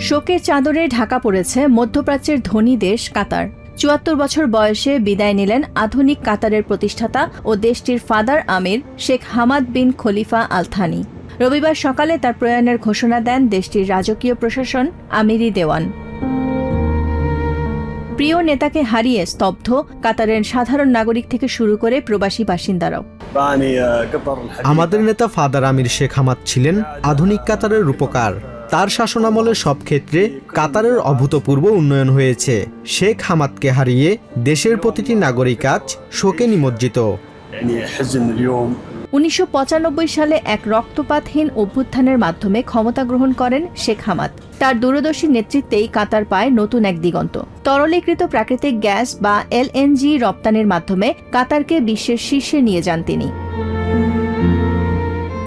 শোকের চাদরে ঢাকা পড়েছে মধ্যপ্রাচ্যের ধনী দেশ কাতার। ৭৪ বছর বয়সে বিদায় নিলেন আধুনিক কাতারের প্রতিষ্ঠাতা ও দেশটির ফাদার আমির শেখ হামাদ বিন খলিফা আল থানি। রবিবার সকালে তার প্রয়াণের ঘোষণা দেন দেশটির রাজকীয় প্রশাসন আমিরি দেওয়ান। প্রিয় নেতাকে হারিয়ে স্তব্ধ কাতারের সাধারণ নাগরিক থেকে শুরু করে প্রবাসী বাসিন্দারাও। আমাদের নেতা ফাদার আমির শেখ হামাদ ছিলেন আধুনিক কাতারের রূপকার। তার শাসনামলে সব ক্ষেত্রে কাতারের অভূতপূর্ব উন্নয়ন হয়েছে। শেখ হামাদকে হারিয়ে দেশের প্রতিটি নাগরিক আজ শোকে নিমজ্জিত। ১৯৯৫ সালে এক রক্তপাতহীন অভ্যুত্থানের মাধ্যমে ক্ষমতা গ্রহণ করেন শেখ হামাদ। তার দূরদর্শী নেতৃত্বেই কাতার পায় নতুন এক দিগন্ত। তরলীকৃত প্রাকৃতিক গ্যাস বা এলএনজি রপ্তানির মাধ্যমে কাতারকে বিশ্বের শীর্ষে নিয়ে যান তিনি।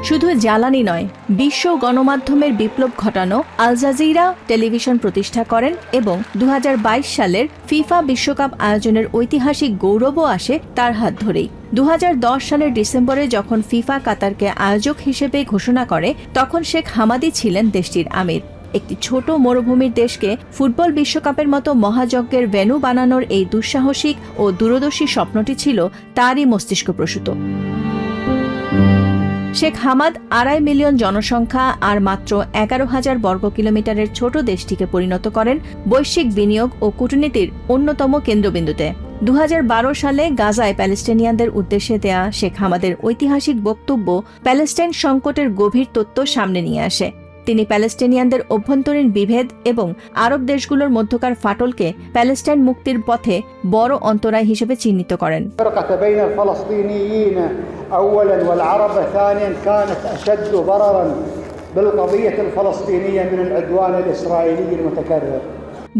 শুধু জ্বালানি নয়, বিশ্ব গণমাধ্যমের বিপ্লব ঘটানো আল জাজিরা টেলিভিশন প্রতিষ্ঠা করেন এবং ২০২২ সালের ফিফা বিশ্বকাপ আয়োজনের ঐতিহাসিক গৌরবও আসে তার হাত ধরেই। ২০১০ সালের ডিসেম্বরে যখন ফিফা কাতারকে আয়োজক হিসেবে ঘোষণা করে, তখন শেখ হামাদি ছিলেন দেশটির আমির। একটি ছোট মরুভূমির দেশকে ফুটবল বিশ্বকাপের মতো মহাযজ্ঞের ভেন্যু বানানোর এই দুঃসাহসিক ও দূরদর্শী স্বপ্নটি ছিল তারই মস্তিষ্কপ্রসূত। শেখ হামাদ ২.৫ মিলিয়ন জনসংখ্যা আর মাত্র ১১,০০০ বর্গ কিলোমিটারের ছোট দেশটিকে পরিণত করেন বৈশ্বিক বিনিয়োগ ও কূটনীতির অন্যতম কেন্দ্রবিন্দুতে। ২০১২ সালে গাজায় প্যালেস্টাইনিয়ানদের উদ্দেশ্যে দেয়া শেখ হামাদের ঐতিহাসিক বক্তব্য প্যালেস্টাইন সংকটের গভীর তথ্য সামনে নিয়ে আসে। তিনি প্যালেস্টাইনিয়ানদের অভ্যন্তরীণ বিভেদ এবং আরব দেশগুলোর মধ্যকার ফাটলকে প্যালেস্টাইন মুক্তির পথে বড় অন্তরায় হিসেবে চিহ্নিত করেন। أولاً والعرب ثانياً كانت أشد ضرراً بالقضية الفلسطينية من العدوان الإسرائيلي المتكرر।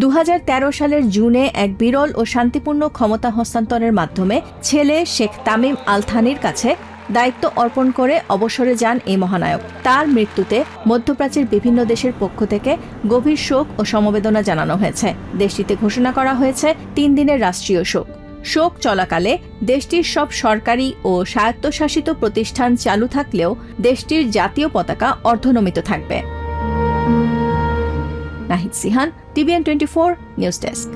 ২০১৩ সালের জুনে এক বিরল ও শান্তিপূর্ণ ক্ষমতা হস্তান্তরের মাধ্যমে ছেলে শেখ তামিম আল থানির কাছে দায়িত্ব অর্পণ করে অবসরে যান এই মহানায়ক। তার মৃত্যুতে মধ্যপ্রাচ্যের বিভিন্ন দেশের পক্ষ থেকে গভীর শোক ও সমবেদনা জানানো হয়েছে। দেশটিতে ঘোষণা করা হয়েছে ৩ দিনের রাষ্ট্রীয় শোক। শোক চলাকালে দেশটির সব সরকারি ও স্বায়ত্তশাসিত প্রতিষ্ঠান চালু থাকলেও দেশটির জাতীয় পতাকা অর্ধনমিত থাকবে। Nahid Sihan, TVN24 news desk.